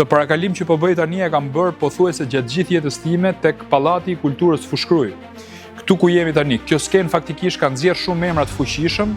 Këtë parakalim që po bëj tani e kam bërë pothuajse gjatë gjithë jetës time tek Pallati i Kulturës Fushkruj. Këtu ku jemi tani, kjo skenë faktikisht ka nxjerrë shumë emra të fuqishëm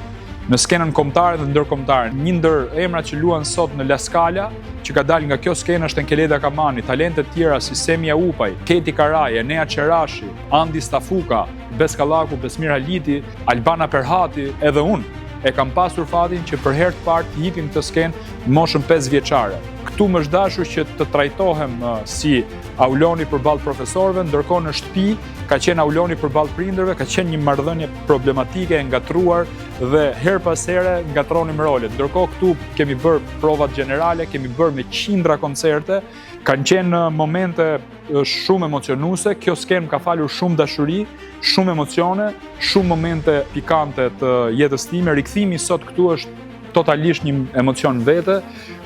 në skenën kombëtare dhe ndërkombëtare. Një ndër emrat që luan sot në La Scala, që ka dalë nga kjo skenë është Enkeleda Kamani, talente të tjera si Semia Upaj, Keti Karaj, Enea Qerashi, Andi Stafuka, Beskallaku, Besmir Haliti, Albana Perhati, edhe unë e kam pasur fatin që për herë të parë të hikim këtë skenë në moshën 5 vjeçare. Këtu më është dashur që të trajtohem si auloni përballë profesorëve, ndërkohë në shtëpi ka qenë auloni përballë prindërve, ka qenë një marrëdhënie problematike e ngatruar dhe her pas here ngatronim rolet. Ndërkohë këtu kemi bërë provat gjenerale, kemi bërë me qindra koncerte, kanë qenë momente shumë emocionuese, kjo skenë ka falur shumë dashuri, shumë emocione, shumë momente pikante të jetës time. Rikthimi sot këtu është totalisht një emocion vete,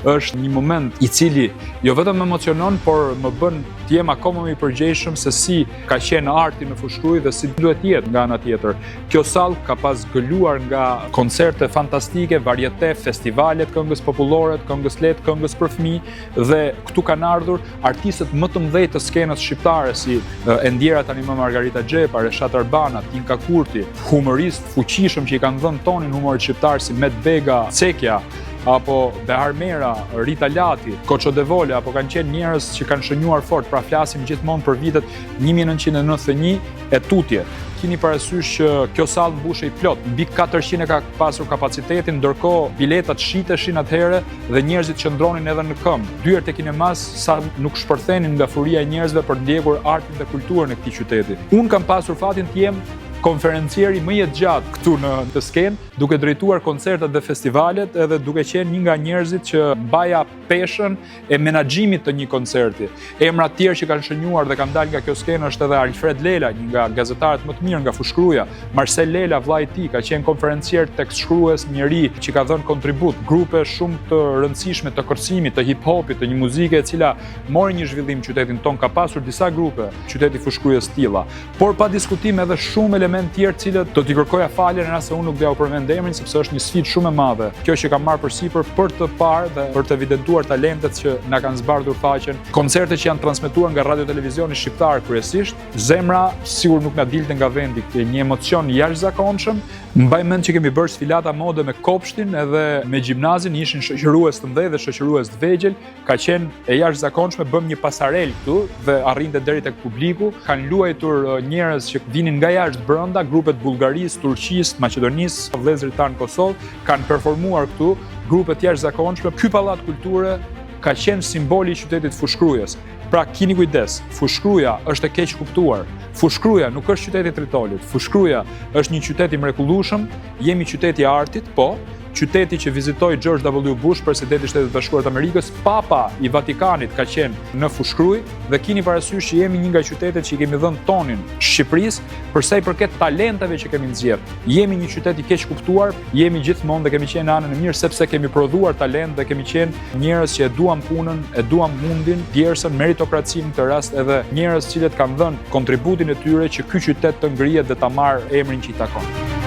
është një moment i cili jo vetëm më emocionon, por më bën të jem akoma më i përgjegjshëm se si ka qenë arti në Fushkruj dhe si duhet jetë nga ana tjetër. Kjo sallë ka pas gëluar nga koncerte fantastike, varieté, festivale të këngës popullore, të këngës lehtë, këngës për fëmijë dhe këtu kanë ardhur artistët më të mëdhenj të skenës shqiptare si e ndjera tani më Margarita Xhepa, Reshat Arbana, Tinka Kurti, humoristë fuqishëm që i kanë dhënë tonin humorit shqiptar si Met Bega, Cekja, apo Behar Mera, Rita Lati, Koço Devole, apo kanë qenë njerëz që kanë shënjuar fort, pra flasim gjithmonë për vitet 1991 e tutje. Keni parasysh që kjo sallë mbushej plot, mbi 400 ka pasur kapacitetin, ndërkohë biletat shiteshin atëherë dhe njerëzit qëndronin edhe në këmbë. Dyert e kinemas sa nuk shpërthenin nga furia e njerëzve për ndjekur artin dhe kulturën e këtij qyteti. Unë kam pasur fatin të jem konferencieri më i gjatë këtu në të skenë, duke drejtuar koncertet dhe festivalet edhe duke qenë një nga njerëzit që mbaja peshën e menaxhimit të një koncerti. Emra të tjerë që kanë shënjuar dhe kanë dalë nga kjo skenë është edhe Alfred Lela, një nga gazetarët më të mirë nga Fushkruja, Marcel Lela, vllai i tij, ka qenë konferencier tekstshkrues, njeri që ka dhënë kontribut, grupe shumë të rëndësishme të kërcimit, të hip-hopit, të një muzike e cila mori një zhvillim qytetin ton, ka pasur disa grupe qyteti Fushkrujës tilla, por pa diskutim edhe shumë element tjerë cilët do t'i kërkoja falje në rast se unë nuk do ja u përmend emrin sepse është një sfidë shumë e madhe. Kjo që kam marrë përsipër për të parë dhe për të evidentuar talentet që na kanë zbardhur faqen. Koncerte që janë transmetuar nga radio televizioni shqiptar kryesisht. Zemra sigur nuk na dilte nga vendi, një emocion jashtëzakonshëm. Mbaj mend që kemi bërë sfilata mode me Kopshtin edhe me Gjimnazin, ishin shoqërues të mëdhenj dhe shoqërues të vegjël, ka qenë e jashtëzakonshme, bëm një pasarel këtu dhe arrinte deri tek publiku. Kanë luajtur njerëz që vinin nga jashtë brenda, grupet Bullgarisë, Turqisë, Maqedonisë, vëllezërit tanë Kosovë, kanë performuar këtu, grupe të jashtëzakonshme. Ky pallat kulture ka qenë simboli i qytetit Fushkrujës. Pra keni kujdes, Fushkruja është e keq kuptuar. Fushkruja nuk është qyteti i Tritolit. Fushkruja është një qytet i mrekullueshëm, jemi qyteti i artit, po, qyteti që vizitoi George W. Bush, presidenti i Shtetit Bashkuar të Amerikës, Papa i Vatikanit ka qenë në Fushkruj dhe keni parasysh që jemi një nga qytetet që i kemi dhënë tonin Shqipërisë për sa i përket talenteve që kemi nxjerr. Jemi një qytet i keq kuptuar, jemi gjithmonë dhe kemi qenë në anën e mirë sepse kemi prodhuar talent dhe kemi qenë njerëz që e duam punën, e duam mundin, djersën, meritokracinë në këtë rast edhe njerëz që kanë dhënë kontributin e tyre që ky qytet të ngrihet dhe ta marrë emrin që i takon.